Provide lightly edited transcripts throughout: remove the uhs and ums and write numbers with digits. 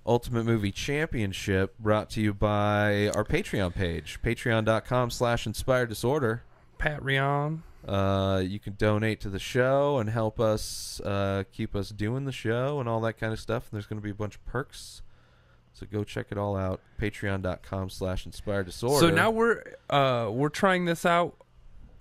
Ultimate Movie Championship, brought to you by our Patreon page, patreon.com/inspireddisorder. Patreon. You can donate to the show and help us keep us doing the show and all that kind of stuff. And there's going to be a bunch of perks. So go check it all out. Patreon.com/inspireddisorder. So now we're trying this out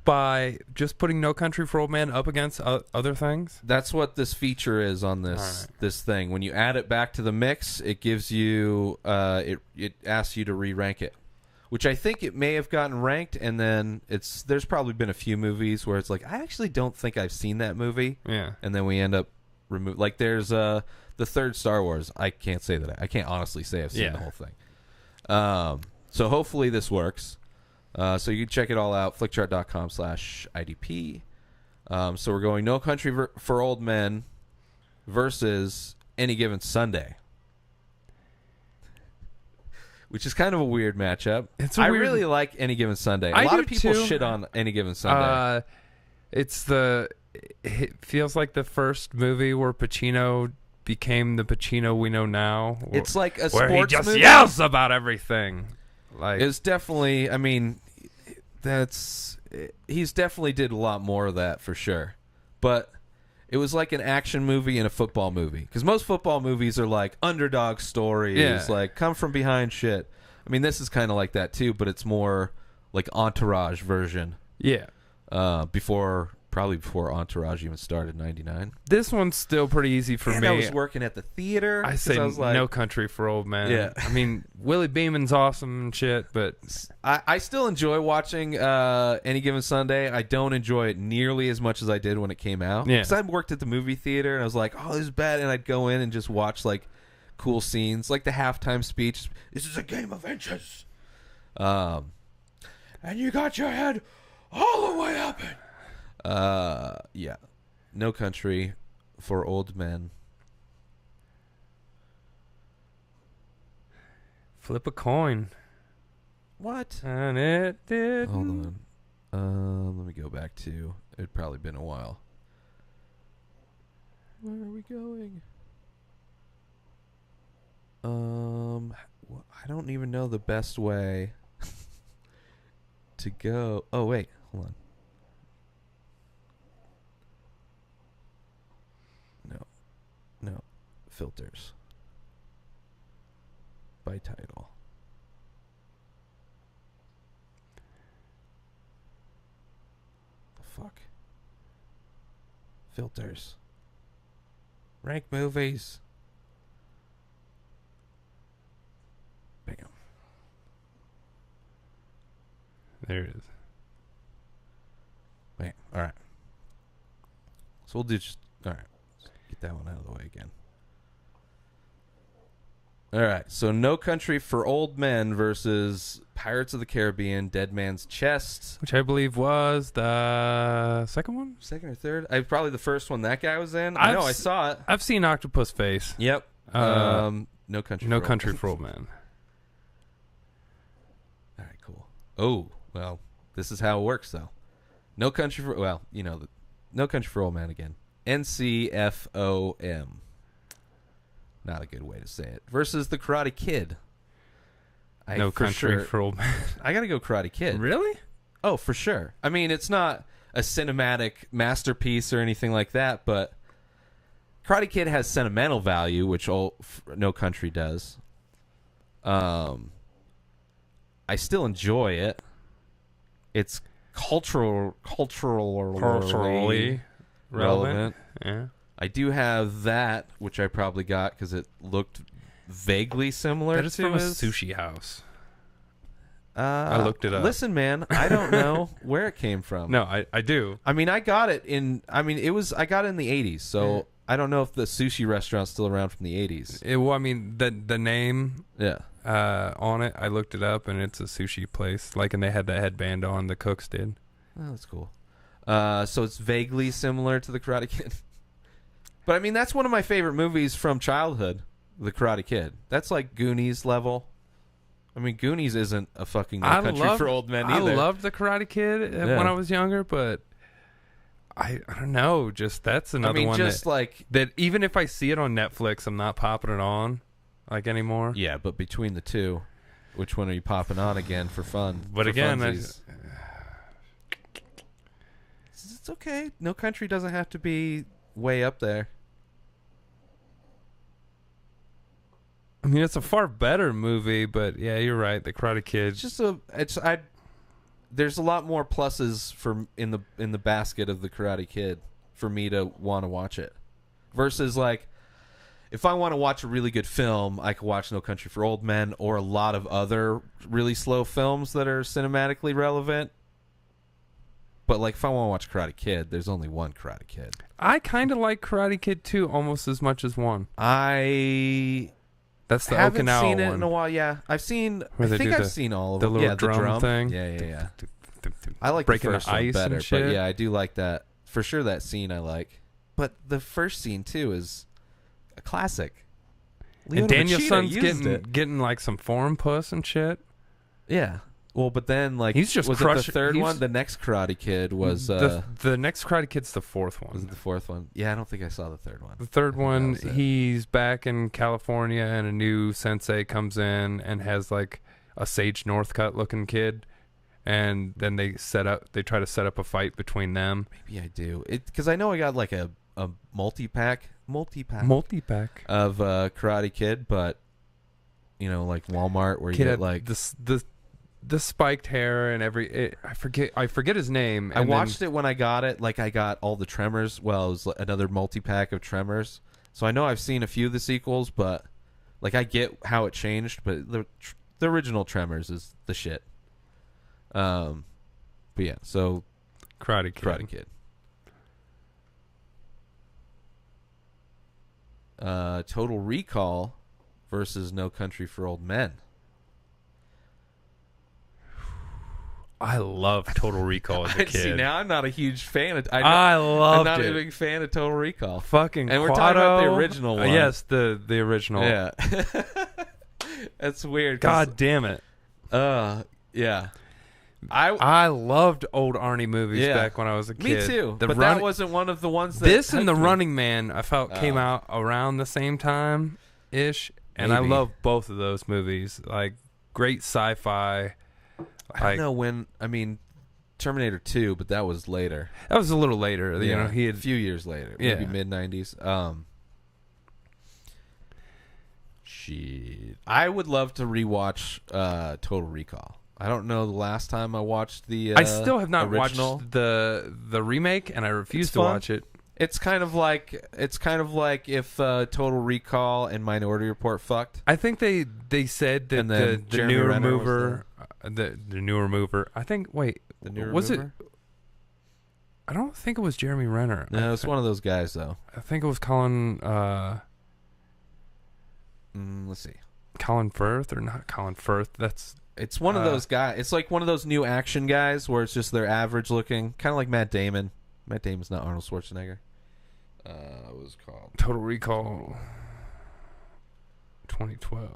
by just putting No Country for Old Men up against other things. That's what this feature is on this thing. When you add it back to the mix, it gives you it asks you to re-rank it, which I think it may have gotten ranked, and then there's probably been a few movies where it's like, I actually don't think I've seen that movie. Yeah. And then we end up like there's the third Star Wars. I can't say that I can't honestly say I've seen the whole thing. So hopefully this works. So you can check it all out, flickchart.com/IDP. So we're going No Country for Old Men versus Any Given Sunday, which is kind of a weird matchup. I really like Any Given Sunday. A lot of people shit on Any Given Sunday. It feels like the first movie where Pacino became the Pacino we know now. It's like a where sports he just movie. yells about everything. Like, it's definitely, I mean, he's definitely did a lot more of that for sure. But it was like an action movie and a football movie. Because most football movies are like underdog stories, like come from behind shit. I mean, this is kind of like that too, but it's more like Entourage version. Yeah. Probably before Entourage even started, 99. This one's still pretty easy for me. I was working at the theater. I say No Country for Old Men. Yeah. I mean, Willie Beeman's awesome and shit, but I still enjoy watching Any Given Sunday. I don't enjoy it nearly as much as I did when it came out. Yeah. Because I worked at the movie theater, and I was like, oh, this is bad. And I'd go in and just watch, like, cool scenes. Like the halftime speech. This is a game of inches. And you got your head all the way up it. Yeah. No Country for Old Men. Flip a coin. What? And it did. Hold on. Let me go back to. It'd probably been a while. Where are we going? I don't even know the best way to go. Oh wait, hold on. No, filters. By title. The fuck? Filters. Rank movies. Bam. There it is. Wait, alright. So we'll do just. Alright. Get that one out of the way again. All right, so No Country for Old Men versus Pirates of the Caribbean, Dead Man's Chest. Which I believe was the second one? Second or third? Probably the first one that guy was in. I saw it. I've seen Octopus Face. Yep. No Country for Old Men. All right, cool. Oh, well, this is how it works, though. No Country for... Well, you know, No Country for Old Men again. NCFOM. Not a good way to say it. Versus The Karate Kid. No Country for Old Men. I gotta go Karate Kid. Really? Oh, for sure. I mean, it's not a cinematic masterpiece or anything like that, but Karate Kid has sentimental value, which No Country does. I still enjoy it. It's culturally relevant. Yeah. I do have that, which I probably got because it looked vaguely similar. That is from a sushi house. I looked it up. Listen, man, I don't know where it came from. No, I do. I mean, I got it in. I mean, I got it in the 80s, so I don't know if the sushi restaurant's still around from the 80s. Well, I mean, the name. Yeah. On it, I looked it up, and it's a sushi place. And they had the headband on. The cooks did. Oh, that's cool. So it's vaguely similar to The Karate Kid. But I mean, that's one of my favorite movies from childhood, The Karate Kid. That's like Goonies level. I mean, Goonies isn't a fucking No Country for Old Men either. I loved The Karate Kid when I was younger, but I don't know. Just that's another one. Just that even if I see it on Netflix, I'm not popping it on. like anymore. Yeah, but between the two, which one are you popping on again for fun? But for again, it's okay. No Country doesn't have to be way up there. I mean, it's a far better movie, but yeah, you're right. The Karate Kid. There's a lot more pluses in the basket of the Karate Kid for me to want to watch it, versus like if I want to watch a really good film, I could watch No Country for Old Men or a lot of other really slow films that are cinematically relevant. But like if I want to watch Karate Kid, there's only one Karate Kid. I kind of like Karate Kid 2 almost as much as 1. That's the haven't Okinawa seen it one. in a while. Yeah, I've seen. Where they do I've seen all of the them. little Yeah, drum thing. Yeah. I like breaking the first the ice one better, and shit. but yeah, I do like that for sure. That scene I like, but the first scene too is a classic. And Daniel-san's getting like some foreign puss and shit. Yeah. Well, but then like he's just was it the third one? The next Karate Kid was the next Karate Kid's the fourth one. Was it the fourth one? Yeah, I don't think I saw the third one. The third one, he's back in California, and a new sensei comes in and has like a Sage Northcutt looking kid, and then they try to set up a fight between them. Maybe I do it because I know I got like a multi-pack of Karate Kid, but you know, like Walmart where you get like the spiked hair and I forget his name. I watched it when I got it. Like I got all the Tremors. Well, it was another multi-pack of Tremors. So I know I've seen a few of the sequels, but like I get how it changed. But the original Tremors is the shit. But yeah, so Karate Kid. Total Recall versus No Country for Old Men. I love Total Recall as a kid. See, now I'm not a huge fan of. I loved it. I'm not a big fan of Total Recall. Fucking and we're talking about the original one. Yes, the original. Yeah, that's weird. God damn it. Yeah. I loved old Arnie movies back when I was a kid. Me too. But that wasn't one of the ones that this and The Running Man I felt came out around the same time ish, and I love both of those movies. Like great sci-fi. I don't know when. I mean, Terminator 2, but that was later. That was a little later. You know, he had a few years later, maybe mid '90s. Shit, I would love to rewatch Total Recall. I don't know the last time I watched the. I still have not original. Watched the remake, and I refuse to watch it. It's kind of like if Total Recall and Minority Report fucked. I think they said that the new remover. The new remover. I think. Wait, the new was remover? it? I don't think it was Jeremy Renner. No, it's one of those guys though. I think it was Colin. Let's see. Colin Firth or not Colin Firth? It's one of those guys. It's like one of those new action guys where it's just they're average looking, kind of like Matt Damon. Matt Damon's not Arnold Schwarzenegger. What was it called? Total Recall 2012.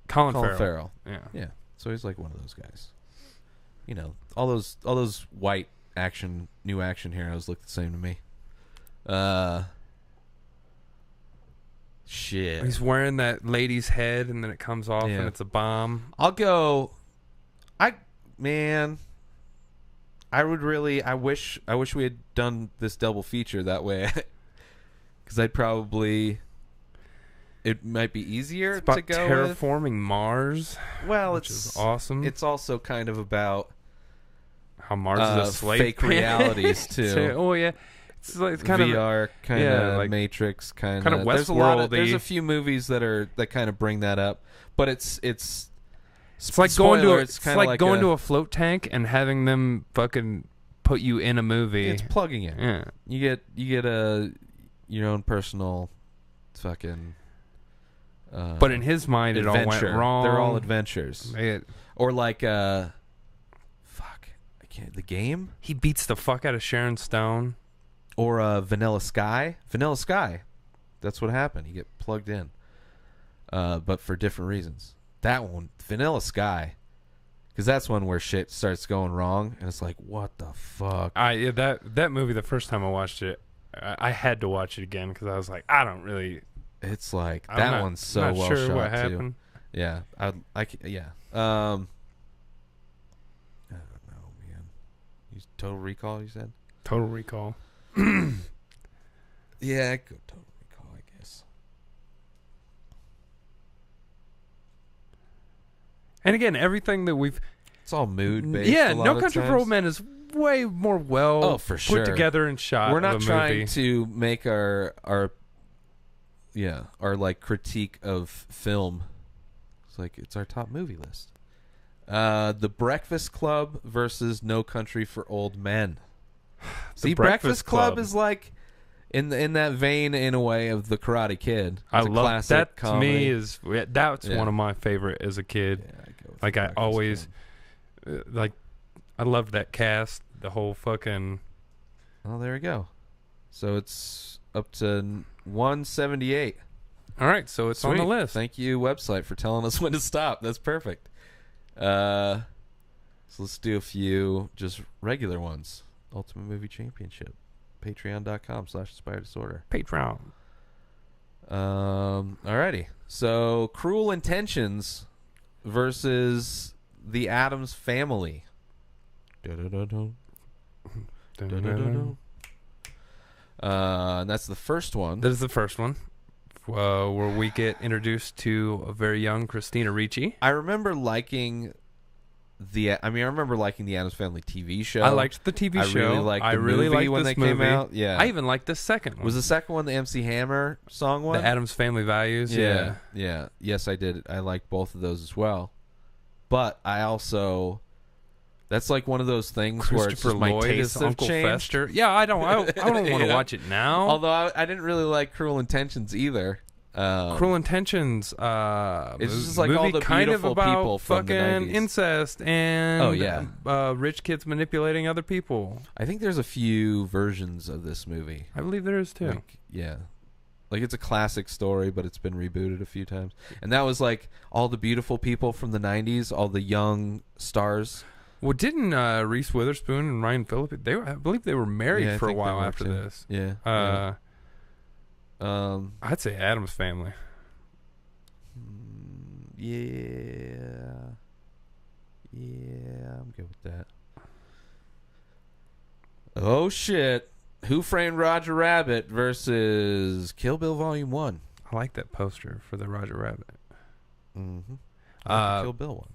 Colin Farrell. Yeah. So he's like one of those guys. You know, all those white new action heroes look the same to me. Shit. He's wearing that lady's head, and then it comes off, and it's a bomb. I'll go. I wish we had done this double feature that way, because I'd probably. It might be easier it's about to go terraforming Mars. Well, which is awesome. It's also kind of about how Mars is a slave fake realities too. Oh yeah, it's kind VR, kind of like Matrix, kind of Westworld. There's a few movies that kind of bring that up, but it's like going to a float tank and having them fucking put you in a movie. It's plugging in. Yeah, you get your own personal fucking. But in his mind, it all went wrong. They're all adventures. Or like, The Game? He beats the fuck out of Sharon Stone. Or Vanilla Sky. Vanilla Sky. That's what happened. You get plugged in. But for different reasons. That one, Vanilla Sky. Because that's one where shit starts going wrong. And it's like, what the fuck? That movie, the first time I watched it, I had to watch it again because I was like, I don't really It's like I'm one's so not well sure shot what too. happened. Yeah, yeah. I don't know, man. Total Recall, you said? Total Recall. Yeah, go Total Recall, I guess. And again, everything that we've... It's all mood based. Yeah, a lot No of Country for times. Old Men is way more for put sure. together and shot. We're not of a trying movie. to make our like critique of film. It's like it's our top movie list. The Breakfast Club versus No Country for Old Men. See, Breakfast Club is like in that vein in a way of The Karate Kid. I It's a love classic that. comedy. To me, that's one of my favorite as a kid. Yeah, I go with Like I Breakfast always, Club. like I loved that cast. The whole fucking. Oh, there we go. So it's up to 178. All right, so it's on the Sweet. list. Thank you, website, for telling us when to stop. That's perfect. So let's do a few just regular ones. Ultimate Movie Championship. Patreon.com/Inspired Disorder. Patreon. Alrighty. So Cruel Intentions versus The Addams Family. Da-da-da-da. Da-da-da-da. And that's the first one. That is the first one, where we get introduced to a very young Christina Ricci. I remember liking the Addams Family TV show. I liked the TV show. Really liked the movie when they came out. Yeah. I even liked the second one. Was the second one the MC Hammer song one? The Addams Family Values? Yeah. Yeah. Yes, I did. I liked both of those as well. But I also... That's like one of those things where it's just my Lloyd tastes is have Uncle changed. Fester. Yeah, I don't want to watch it now. Although I didn't really like Cruel Intentions either. Cruel Intentions. It's just like movie all the kind of beautiful about people from the fucking 90s. incest and Oh, yeah. rich kids manipulating other people. I think there's a few versions of this movie. I believe there is too. Like, yeah. Like it's a classic story, but it's been rebooted a few times. And that was like all the beautiful people from the 90s, all the young stars. Well, didn't Reese Witherspoon and Ryan Phillippe? I believe they were married for a while after this. Yeah. I'd say Addams Family. Yeah, I'm good with that. Oh shit! Who Framed Roger Rabbit versus Kill Bill Volume 1? I like that poster for the Roger Rabbit. Mm-hmm. The Kill Bill one.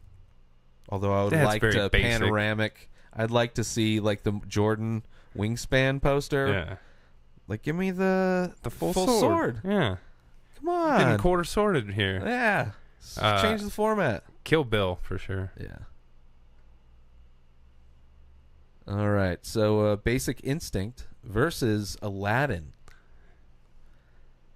Although I would That's like very to basic. panoramic. I'd like to see like the Jordan wingspan poster. Yeah. Like, give me the full sword. Yeah. Come on. Getting quarter sorted here. Yeah. Change the format. Kill Bill for sure. Yeah. All right. So Basic Instinct versus Aladdin.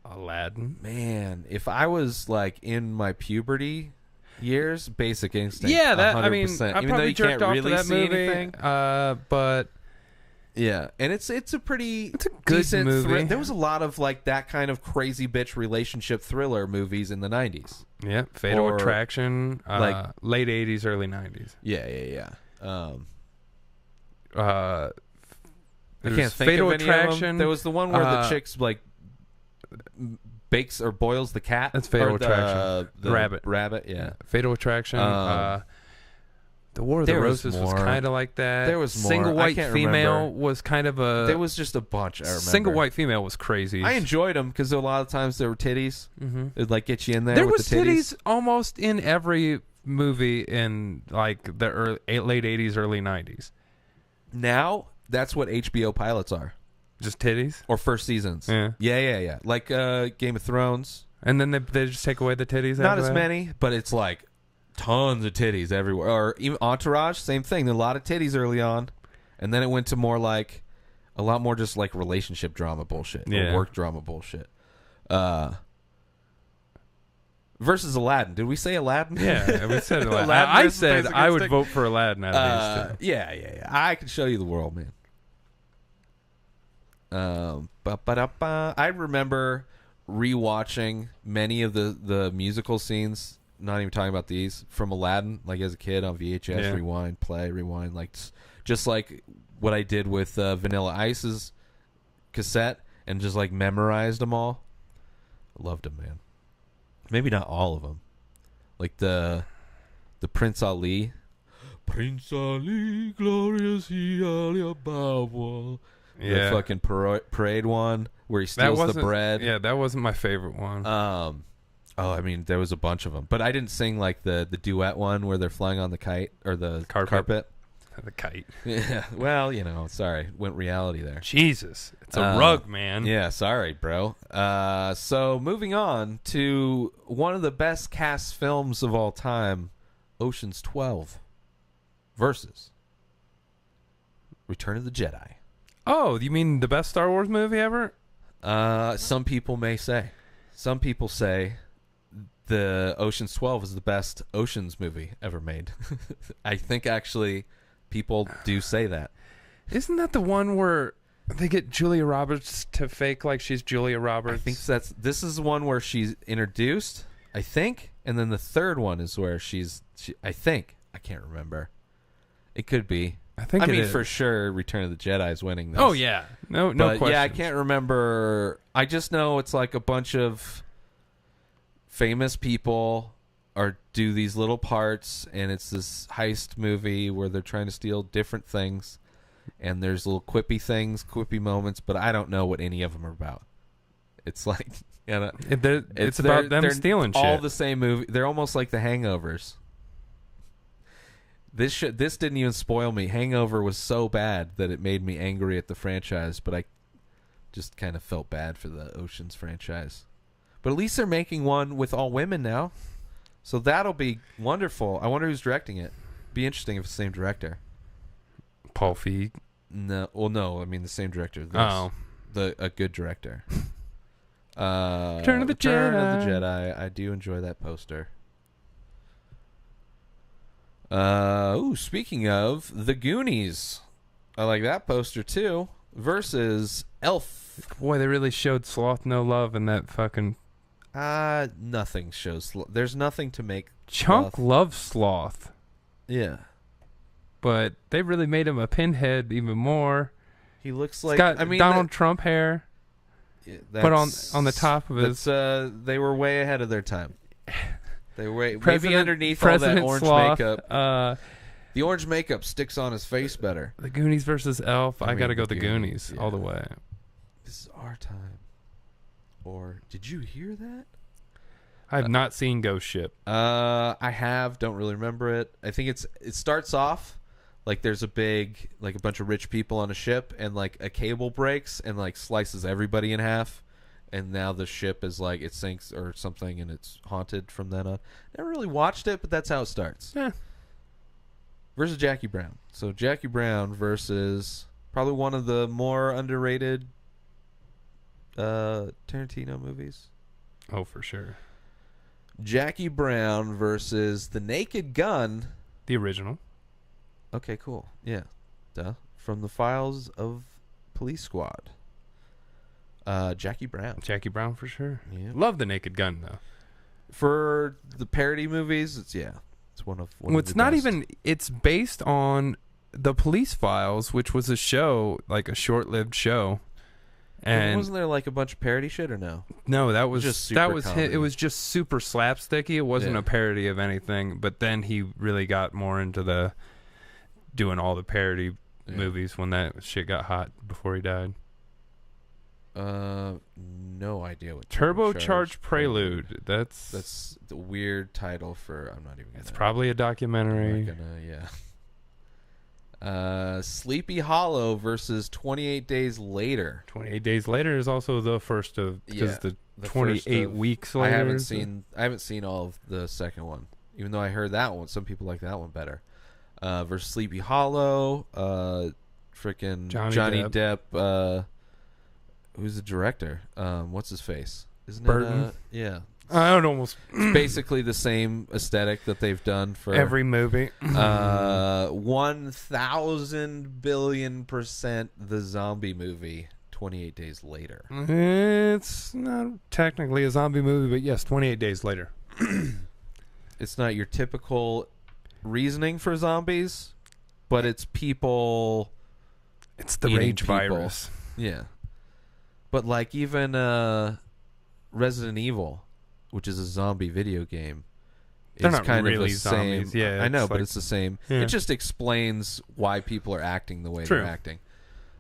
Aladdin. Man, if I was like in my puberty years, Basic Instinct. Yeah, that 100%. I mean, I Even though probably you jerked can't off really to that see movie. anything. But Yeah, and it's a pretty it's a good decent movie. There was a lot of like that kind of crazy bitch relationship thriller movies in the 90s. Yeah, Fatal Or, Attraction, like- late 80s, early 90s. Yeah. I I can't think Fatal of any Attraction. of them. There was the one where the chicks like bakes or boils the cat. That's Fatal or the, Attraction. The Rabbit. Rabbit, yeah. Fatal Attraction. The War of the there was Roses was more. kind of like that. There was more. Single I white can't female remember. was kind of a. There was just a bunch, I remember. Single white female was crazy. I enjoyed them because a lot of times there were titties. Mm-hmm. It'd like get you in there There with was the titties. almost in every movie in like the late 80s, early 90s. Now, that's what HBO pilots are. Just titties? Or first seasons. Yeah. Yeah. Like Game of Thrones. And then they just take away the titties Not after as that? many, but it's like tons of titties everywhere. Or even Entourage, same thing. A lot of titties early on. And then it went to more like, a lot more just like relationship drama bullshit. Yeah. Or work drama bullshit. Versus Aladdin. Did we say Aladdin? Yeah, we said Aladdin. Aladdin I versus said Basic I would Instinct? vote for Aladdin out of these two. Yeah. I can show you the world, man. I remember rewatching many of the musical scenes, not even talking about these, from Aladdin, like as a kid on VHS, Yeah. rewind, like just like what I did with Vanilla Ice's cassette and just like memorized them all. I loved them, man. Maybe not all of them. Like the Prince Ali. Prince Ali, glorious he Alibaba. Yeah. The fucking parade one where he steals the bread. Yeah, that wasn't my favorite one. I mean, there was a bunch of them. But I didn't sing like the duet one where they're flying on the kite or the carpet. The kite. Yeah. Well, sorry. Went reality there. Jesus. It's a rug, man. Yeah, sorry, bro. So moving on to one of the best cast films of all time, Ocean's 12 versus Return of the Jedi. Oh, you mean the best Star Wars movie ever? Some people may say. Some people say the Ocean's 12 is the best Ocean's movie ever made. I think actually people do say that. Isn't that the one where they get Julia Roberts to fake like she's Julia Roberts? I think this is the one where she's introduced, I think, and then the third one is where I think, I can't remember. It could be. I mean, for sure, Return of the Jedi is winning this. Oh yeah, no question. Yeah, I can't remember. I just know it's like a bunch of famous people do these little parts, and it's this heist movie where they're trying to steal different things, and there's little quippy moments, but I don't know what any of them are about. It's like, it's about them stealing shit. All the same movie. They're almost like the Hangovers. This didn't even spoil me. Hangover was so bad that it made me angry at the franchise, but I just kind of felt bad for the Ocean's franchise. But at least they're making one with all women now. So that'll be wonderful. I wonder who's directing it. Be interesting if it's the same director. Paul Feig? No. Well, no. I mean the same director. Oh. A good director. Return of the Jedi. I do enjoy that poster. Speaking of The Goonies, I like that poster too. Versus Elf. Boy, they really showed Sloth no love in that fucking. Nothing shows. There's nothing to make. Chunk loves Sloth. Yeah, but they really made him a pinhead even more. He looks like. Donald Trump hair. Yeah, but on the top of his. They were way ahead of their time. They were maybe underneath President all that orange Sloth, makeup. The orange makeup sticks on his face better. The Goonies versus Elf. I gotta go the Goonies yeah. all the way. This is our time. Or did you hear that? I have not seen Ghost Ship. I have. Don't really remember it. I think it starts off like there's a bunch of rich people on a ship, and like a cable breaks and like slices everybody in half. And now the ship is like it sinks or something, and it's haunted from then on. Never really watched it, but that's how it starts. Yeah. Versus Jackie Brown. So Jackie Brown versus probably one of the more underrated Tarantino movies. Oh, for sure. Jackie Brown versus The Naked Gun. The original. Okay, cool. Yeah. Duh. From the Files of Police Squad. Jackie Brown. Jackie Brown for sure. Yeah. Love The Naked Gun though. For the parody movies, it's one of it's the not best. even. It's based on the Police Files, which was a show, like a short-lived show. And wasn't there like a bunch of parody shit or no? No, that was just it was just super slapsticky. It wasn't Yeah. a parody of anything. But then he really got more into the doing all the parody movies when that shit got hot before he died. No idea what Turbocharged Prelude. That's the weird title for. I'm not even. It's probably a documentary. Sleepy Hollow versus 28 Days Later. 28 Days Later is also the first of because the 28 weeks later. I haven't seen all of the second one, even though I heard that one. Some people like that one better. Versus Sleepy Hollow. Freaking Johnny Depp. Who's the director? What's his face? Isn't Burton? it? Yeah. I don't almost. It's basically the same aesthetic that they've done for every movie. 1,000 billion% the zombie movie. 28 Days Later. It's not technically a zombie movie, but yes, 28 Days Later. It's not your typical reasoning for zombies, but it's people. It's the rage virus. Yeah. But like even Resident Evil, which is a zombie video game, They're is not kind really of the zombies. same. Yeah, I know, it's but like- it's the same. Yeah. It just explains why people are acting the way True. they're acting.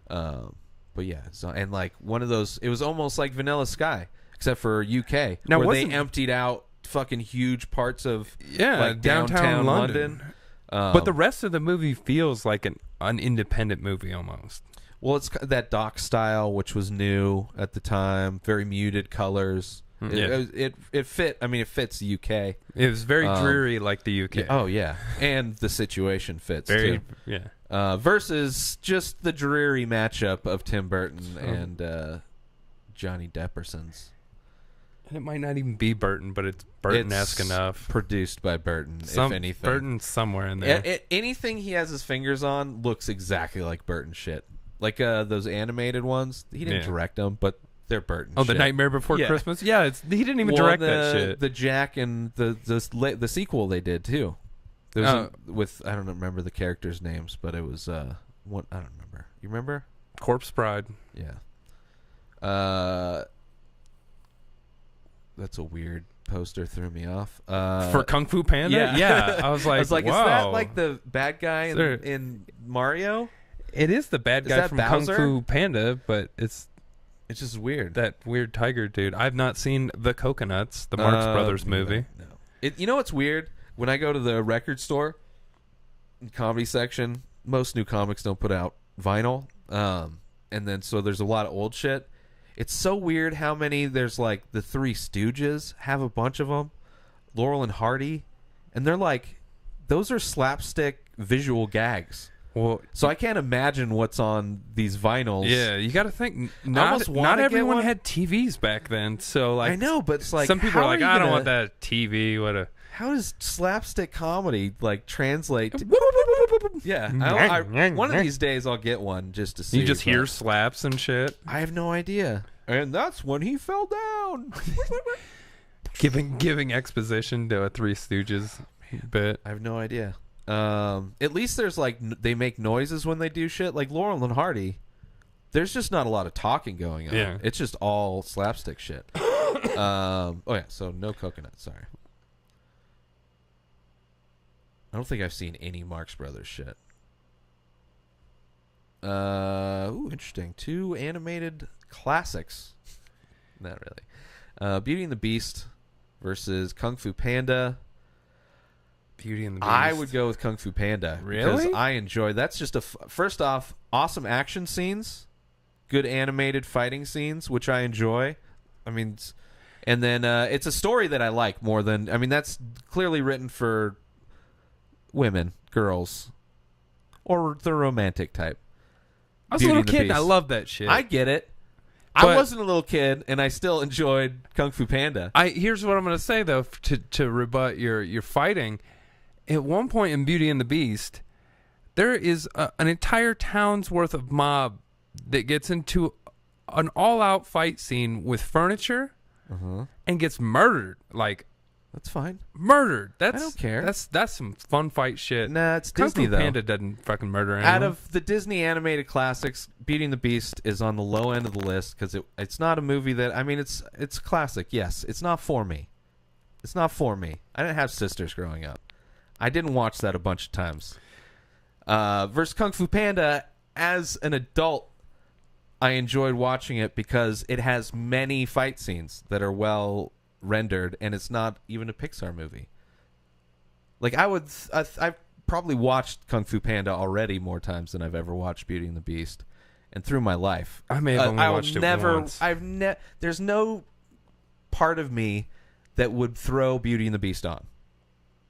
But yeah, and like one of those, it was almost like Vanilla Sky, except for UK, Now, where they wasn't- emptied out fucking huge parts of like downtown London. But the rest of the movie feels like an independent movie almost. Well, it's that doc style, which was new at the time, very muted colors. Yeah. It fit. I mean, it fits the UK. It was very dreary, like the UK. Oh yeah, and the situation fits very, too. yeah. Versus just the dreary matchup of Tim Burton and Johnny Depperson's. And it might not even be Burton, but it's Burton-esque enough. Produced by Burton, if anything. Burton's somewhere in there. Anything he has his fingers on looks exactly like Burton shit. Like those animated ones. He didn't direct them, but they're Burton shit. The Nightmare Before Christmas? Yeah, he didn't even direct that shit. The Jack and the sequel they did, too. With I don't remember the characters' names, but it was one I don't remember. You remember? Corpse Bride. Yeah. That's a weird poster. Threw me off. For Kung Fu Panda? Yeah. I was like, wow. Is Is that like the bad guy in Mario? It is the bad guy from Bowser? Kung Fu Panda, but it's just weird. That weird tiger dude. I've not seen The Coconuts, the Marx Brothers movie. No. You know what's weird? When I go to the record store, comedy section, most new comics don't put out vinyl. And then so there's a lot of old shit. It's so weird how many there's like the Three Stooges have a bunch of them, Laurel and Hardy, and they're like, those are slapstick visual gags. Well, so I can't imagine what's on these vinyls. Yeah, you got to think. Not everyone had TVs back then, so like I know, but it's like some people are like, I don't want that TV. What a how does slapstick comedy like translate? Yeah, one of these days I'll get one just to see. You just hear slaps and shit. I have no idea. And that's when he fell down. giving exposition to a Three Stooges bit. I have no idea. At least there's like they make noises when they do shit. Like Laurel and Hardy, there's just not a lot of talking going on. Yeah. It's just all slapstick shit. Oh yeah, so no coconut. Sorry. I don't think I've seen any Marx Brothers shit. Ooh, interesting. 2 animated classics. Not really. Beauty and the Beast versus Kung Fu Panda. Beauty and the Beast. I would go with Kung Fu Panda. Really? Because I enjoy. That's just first off, awesome action scenes, good animated fighting scenes, which I enjoy. I mean, and then it's a story that I like more than. I mean, that's clearly written for women, girls, or the romantic type. I was a little kid and I loved that shit. I get it. But I wasn't a little kid and I still enjoyed Kung Fu Panda. Here's what I'm going to say though to rebut your fighting. At one point in Beauty and the Beast, there is an entire town's worth of mob that gets into an all-out fight scene with furniture and gets murdered. Like, that's fine. Murdered. I don't care. That's some fun fight shit. Nah, it's Kung Disney Fu though. Panda doesn't fucking murder anyone. Out of the Disney animated classics, Beauty and the Beast is on the low end of the list because it's not a movie that I mean it's classic. Yes, it's not for me. It's not for me. I didn't have sisters growing up. I didn't watch that a bunch of times. Versus Kung Fu Panda, as an adult, I enjoyed watching it because it has many fight scenes that are well rendered, and it's not even a Pixar movie. Like I've probably watched Kung Fu Panda already more times than I've ever watched Beauty and the Beast, and through my life, I may have only watched it once. There's no part of me that would throw Beauty and the Beast on.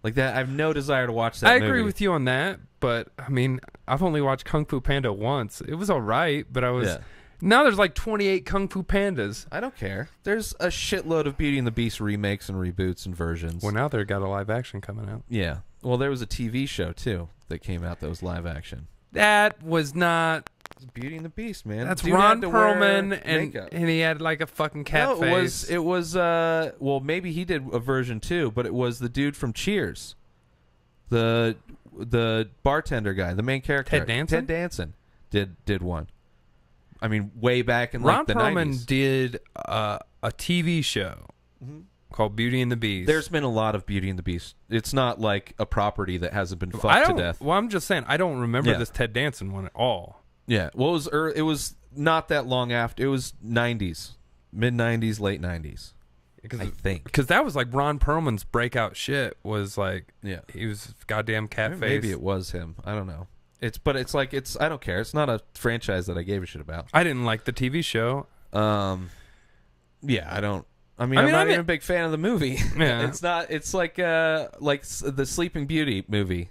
Like that, I have no desire to watch that movie. I agree with you on that, but I mean, I've only watched Kung Fu Panda once. It was all right, but I was... Yeah. Now there's like 28 Kung Fu Pandas. I don't care. There's a shitload of Beauty and the Beast remakes and reboots and versions. Well, now they've got a live action coming out. Yeah. Well, there was a TV show, too, that came out that was live action. That was not... Beauty and the Beast, man. That's Ron Perlman, and he had like a fucking cat face. It was well, maybe he did a version too, but it was the dude from Cheers, the bartender guy, the main character, Ted Danson did one. I mean, way back in Ron like the Perlman 90s. did a TV show called Beauty and the Beast. There's been a lot of Beauty and the Beast. It's not like a property that hasn't been fucked to death. Well, I'm just saying, I don't remember this Ted Danson one at all. Yeah. Well, it was not that long after. It was 90s. Mid-90s, late 90s. I think. Because that was like Ron Perlman's breakout shit was like, he was goddamn cat face. Maybe it was him. I don't know. But it's like, I don't care. It's not a franchise that I gave a shit about. I didn't like the TV show. Yeah, I don't. I'm not even a big fan of the movie. Yeah. It's like the Sleeping Beauty movie.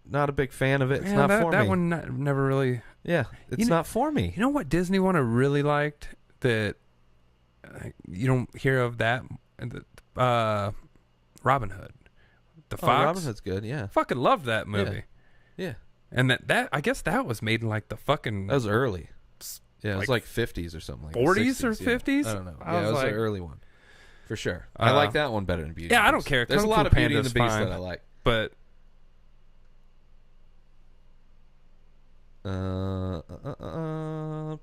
Not a big fan of it. It's not for me. That one never really. Yeah, it's not for me. You know what Disney one I really liked that you don't hear of that? Robin Hood. The Fox. Robin Hood's good, yeah. Fucking loved that movie. Yeah. And that I guess that was made in like the fucking... That was early. Yeah, it was like 50s or something. Like 40s 60s, or 50s? I don't know. Yeah, it was an early one. For sure. I like that one better than Beauty and the I Beast. don't care. There's Kung a lot Fu of Beauty and Panda's the Beast fine, that I like. But...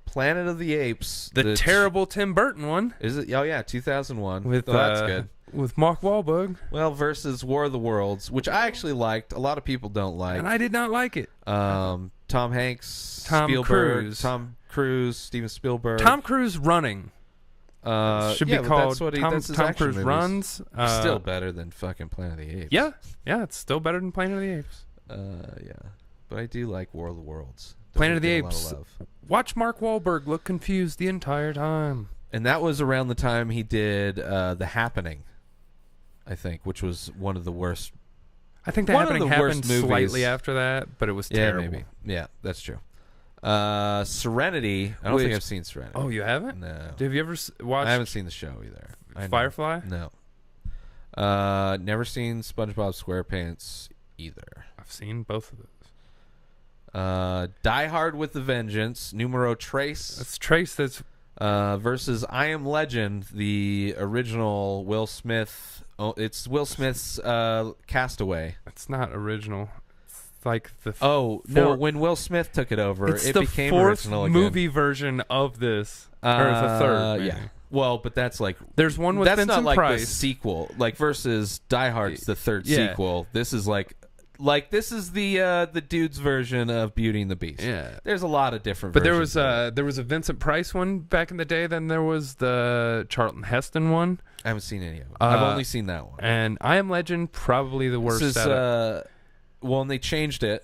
Planet of the Apes. The terrible Tim Burton one. Is it? Oh, yeah, 2001. With, that's good. With Mark Wahlberg. Well, versus War of the Worlds, which I actually liked. A lot of people don't like. And I did not like it. Tom Hanks, Spielberg, Tom Cruise, Steven Spielberg. Tom Cruise running. Should be called Tom Cruise Runs. Still better than fucking Planet of the Apes. Yeah, it's still better than Planet of the Apes. Yeah, but I do like War of the Worlds. Planet of the Apes. Watch Mark Wahlberg look confused the entire time. And that was around the time he did The Happening, I think, which was one of the worst. I think The Happening happened slightly after that, but it was terrible. Yeah, maybe. Yeah, that's true. Serenity. I don't think I've seen Serenity. Oh, you haven't? No. Have you ever watched? I haven't seen the show either. Firefly? No. Never seen SpongeBob SquarePants either. I've seen both of those. Die Hard with a Vengeance, numero Trace. That's Trace. That's versus I Am Legend, the original Will Smith. Oh, it's Will Smith's Castaway. It's not original. It's like the when Will Smith took it over, it became original again. It's the fourth movie version of this, or the third. Maybe. Yeah. Well, but that's like there's one with Vincent not like Price. The sequel, like versus Die Hard's the third sequel. This is like this is the dude's version of Beauty and the Beast. Yeah, there's a lot of different. But versions there was a Vincent Price one back in the day. Then there was the Charlton Heston one. I haven't seen any of them. I've only seen that one. And I Am Legend, probably the worst. This is well, and they changed it.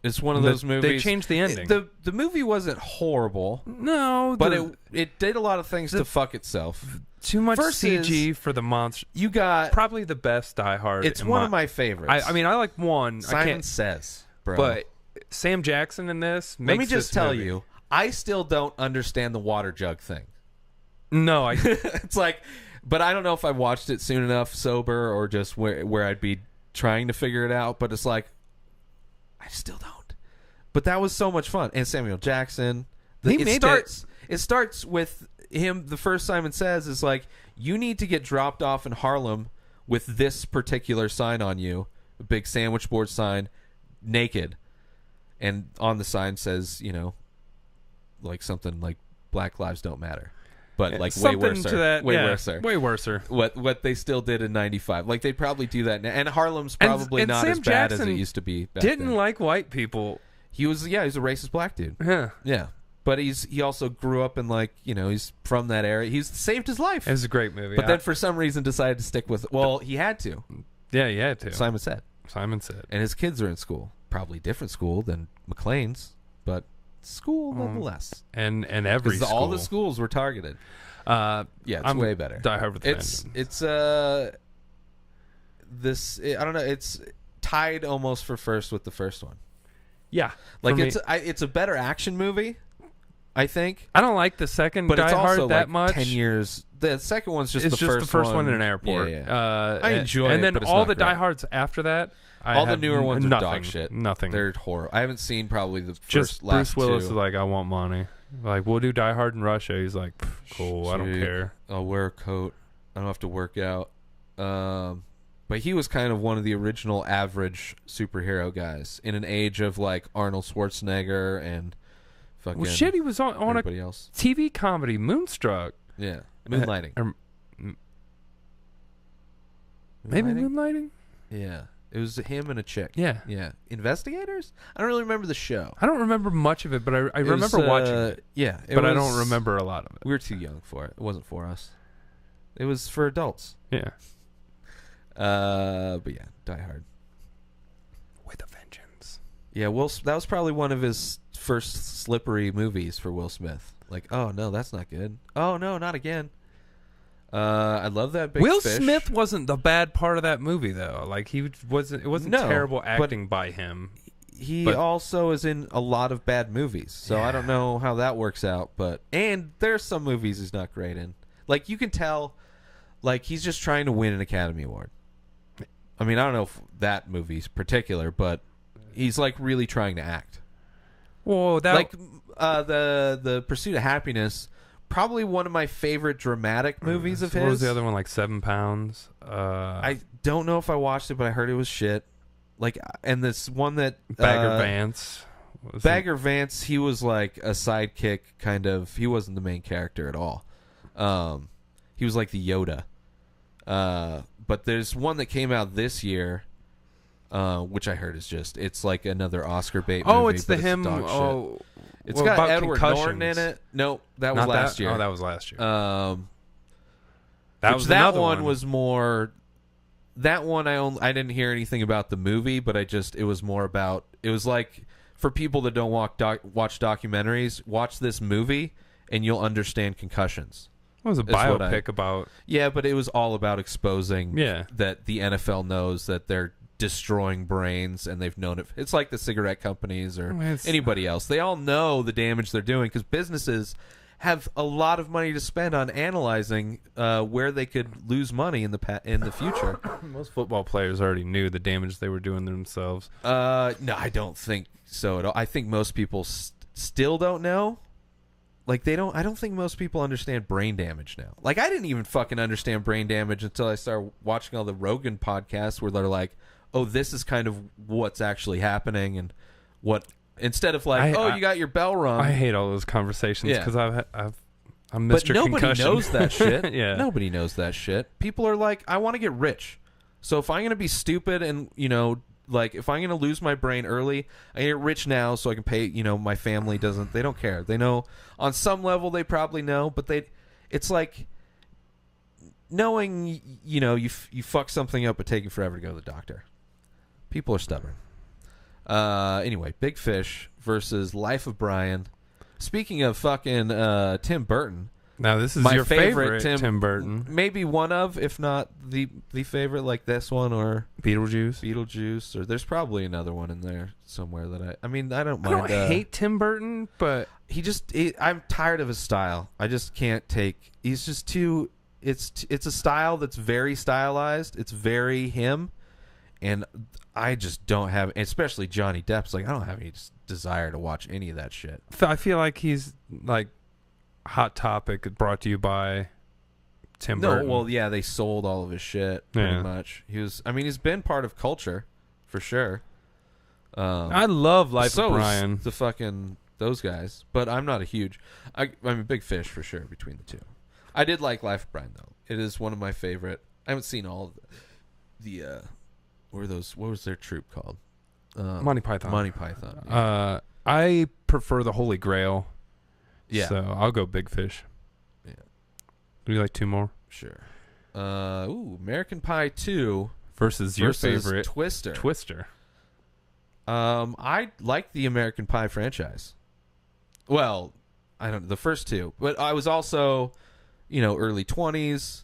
It's one of those movies. They changed the ending. The movie wasn't horrible. No, but it did a lot of things to fuck itself. Too much CG for the monster. You got probably the best Die Hard. It's one of my favorites. I mean, I like one. Simon Says, bro. But Sam Jackson in this makes Let me just tell movie. you, I still don't understand the water jug thing. No, it's like, but I don't know if I watched it soon enough sober or just where I'd be trying to figure it out. But it's like, I still don't. But that was so much fun. And Samuel Jackson. It starts with him. The first Simon Says is like, you need to get dropped off in Harlem with this particular sign on you, a big sandwich board sign, naked. And on the sign says, like something like Black Lives Don't Matter. But like way worse. Way worser. What they still did in '95. Like they'd probably do that now. And Harlem's probably not Sam as bad Jackson as it used to be back didn't then. like white people. He was a racist black dude. Yeah. But he also grew up in he's from that area. He's saved his life. It was a great movie. But then for some reason decided to stick with he had to. Yeah, he had to. Simon said. And his kids are in school. Probably different school than McLean's, but school nonetheless. And every school. All the schools were targeted. It's way better. Die Hard with Vengeance. It's I don't know. It's tied almost for first with the first one. Yeah, like it's a better action movie, I think. I don't like the second but Die it's also Hard that like much. 10 years. The second one's just the first one in an airport. Yeah. I enjoy it, and then but it's all not the great. Die Hards after that. All the newer ones are dog shit. Nothing. They're horrible. I haven't seen probably the just last Bruce Willis two. is like, I want money. Like, we'll do Die Hard in Russia. He's like, cool. Sweet. I don't care. I'll wear a coat. I don't have to work out. But he was kind of one of the original average superhero guys in an age of like Arnold Schwarzenegger and fucking he was on a else. TV comedy, Moonstruck. Yeah. Moonlighting. Maybe Moonlighting? Yeah. It was him and a chick. Yeah. Yeah. Investigators? I don't really remember the show. I don't remember much of it, but I remember watching it. Yeah. But I don't remember a lot of it. We were too young for it. It wasn't for us. It was for adults. Yeah. But yeah, Die Hard. With a vengeance. Yeah, that was probably one of his first slippery movies for Will Smith. Like, oh no, that's not good. Oh no, not again. I love that Big Will Fish. Smith wasn't the bad part of that movie though. Like it wasn't terrible acting by him. He also is in a lot of bad movies. So I don't know how that works out, and there's some movies he's not great in. Like you can tell like he's just trying to win an Academy Award. I mean, I don't know if that movie's particular, but he's like really trying to act. Well, that like the Pursuit of Happiness, probably one of my favorite dramatic movies of his. What was the other one? Like 7 Pounds. I don't know if I watched it, but I heard it was shit. Like, and this one that Bagger Vance. Bagger Vance, he was like a sidekick kind of. He wasn't the main character at all. He was like the Yoda. But there's one that came out this year, which I heard is it's like another Oscar bait movie. Oh, it's the but him. Dog shit. Oh, it's got Edward Norton in it. No, that was last year. Oh, that was last year. That one was more. That one I didn't hear anything about the movie, but it was more about. It was like for people that don't watch documentaries, watch this movie and you'll understand concussions. It was a biopic about... Yeah, but it was all about exposing that the NFL knows that they're destroying brains, and they've known it. It's like the cigarette companies or anybody else. They all know the damage they're doing because businesses have a lot of money to spend on analyzing where they could lose money in the future. Most football players already knew the damage they were doing themselves. No, I don't think so at all. I think most people still don't know. Like I don't think most people understand brain damage now. Like I didn't even fucking understand brain damage until I started watching all the Rogan podcasts where they're like, "Oh, this is kind of what's actually happening," and what instead of like, you got your bell rung. I hate all those conversations because I'm Mr. But nobody Concussion. knows that shit. Yeah, nobody knows that shit. People are like, I want to get rich, so if I'm gonna be stupid and like if I'm going to lose my brain early, I get rich now so I can pay, my family they don't care. They know on some level they probably know, but it's like knowing, you fuck something up but taking forever to go to the doctor. People are stubborn. Anyway, Big Fish versus Life of Brian. Speaking of fucking Tim Burton. Now this is my your favorite Tim Burton. Maybe one of, if not the favorite, like this one or Beetlejuice. Or there's probably another one in there somewhere that I don't mind. I don't hate Tim Burton, but I'm tired of his style. I just can't take. He's just too. It's a style that's very stylized. It's very him, and I just don't have. Especially Johnny Depp's like I don't have any desire to watch any of that shit. I feel like he's like. Hot Topic brought to you by Tim Burton. No, well, yeah, they sold all of his shit pretty much. He's been part of culture for sure. I love Life of Brian. The fucking those guys, but I'm not a huge. I'm a Big Fish for sure between the two. I did like Life of Brian though. It is one of my favorite. I haven't seen all of the what was their troupe called? Monty Python. Monty Python. Yeah. I prefer the Holy Grail. Yeah. So I'll go Big Fish. Yeah. Would you like 2 more? Sure. American Pie 2 versus your favorite Twister. I like the American Pie franchise. Well, I don't know, the first 2, but I was also, early 20s.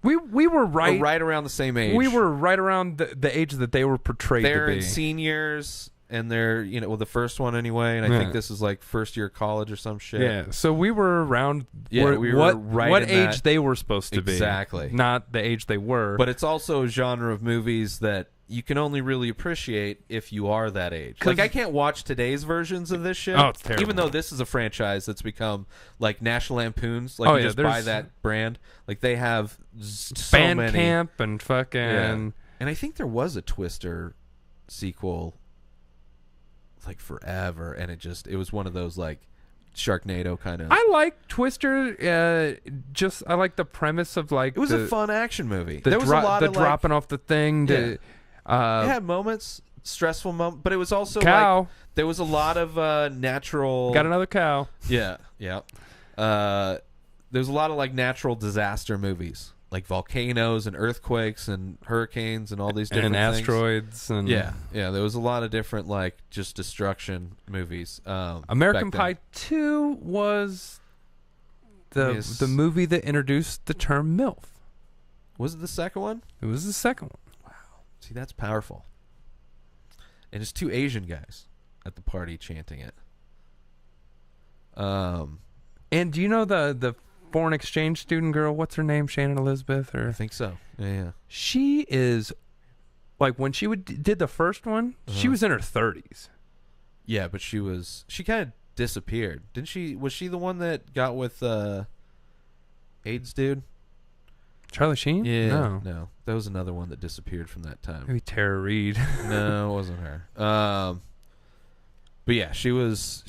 We were right around the same age. We were right around the age that they were portrayed to be. They're seniors. And they're, the first one anyway, and I think this is like first year of college or some shit. Yeah, so we were around we were right what in age that. they were supposed to be. Exactly. Not the age they were. But it's also a genre of movies that you can only really appreciate if you are that age. Like, I can't watch today's versions of this shit. Oh, it's terrible. Even though this is a franchise that's become, like, National Lampoons. Like, you just buy that brand. Like, they have so many. Bandcamp and fucking... Yeah. And I think there was a Twister sequel... like forever, and it was one of those like Sharknado kind of. I like Twister. I like the premise of like It was a fun action movie. There was a lot of dropping off the thing. It had moments, stressful moments, but it was also cow. like there was a lot of natural. Got another cow. Yeah. There was a lot of like natural disaster movies, like volcanoes and earthquakes and hurricanes and all these different and things. asteroids and Yeah. There was a lot of different like just destruction movies. American Pie 2 was the movie that introduced the term MILF. Was it the second one? It was the second one. Wow. See, that's powerful. And it's two Asian guys at the party chanting it. And do you know the foreign exchange student girl? What's her name? Shannon Elizabeth? Or I think so. Yeah. She is like when she did the first one, she was in her 30s. Yeah, but she kind of disappeared, didn't she? Was she the one that got with AIDS dude? Charlie Sheen? Yeah, no, that was another one that disappeared from that time. Maybe Tara Reid. No, it wasn't her. But yeah, she was.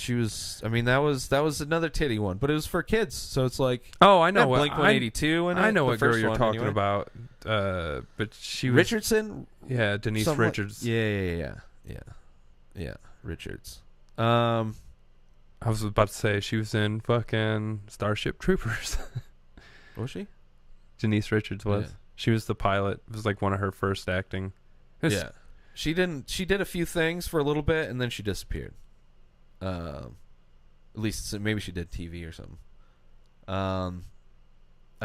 I mean, that was another titty one, but it was for kids, so it's like. Oh, I know what Blink 182. I know what girl you're talking about. But she was Richardson. Yeah, Denise Richards. Yeah. Richards. I was about to say she was in fucking Starship Troopers. Was she? Denise Richards was. Yeah. She was the pilot. It was like one of her first acting. Yeah. She did a few things for a little bit and then she disappeared. At least maybe she did TV or something. I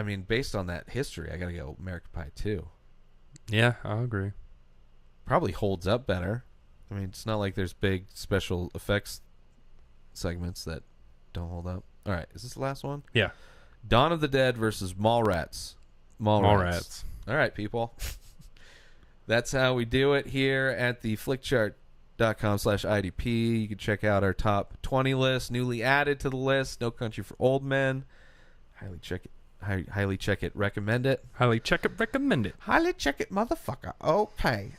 mean, based on that history, I gotta go American Pie 2. Yeah, I'll agree. Probably holds up better. I mean, it's not like there's big special effects segments that don't hold up. All right, is this the last one? Yeah. Dawn of the Dead versus Mallrats. Mallrats. All right, people. That's how we do it here at the flickchart.com/IDP. You can check out our top 20 list, newly added to the list. No Country for Old Men. Highly check it. Highly check it. Recommend it. Highly check it. Recommend it. Highly check it, motherfucker. Okay.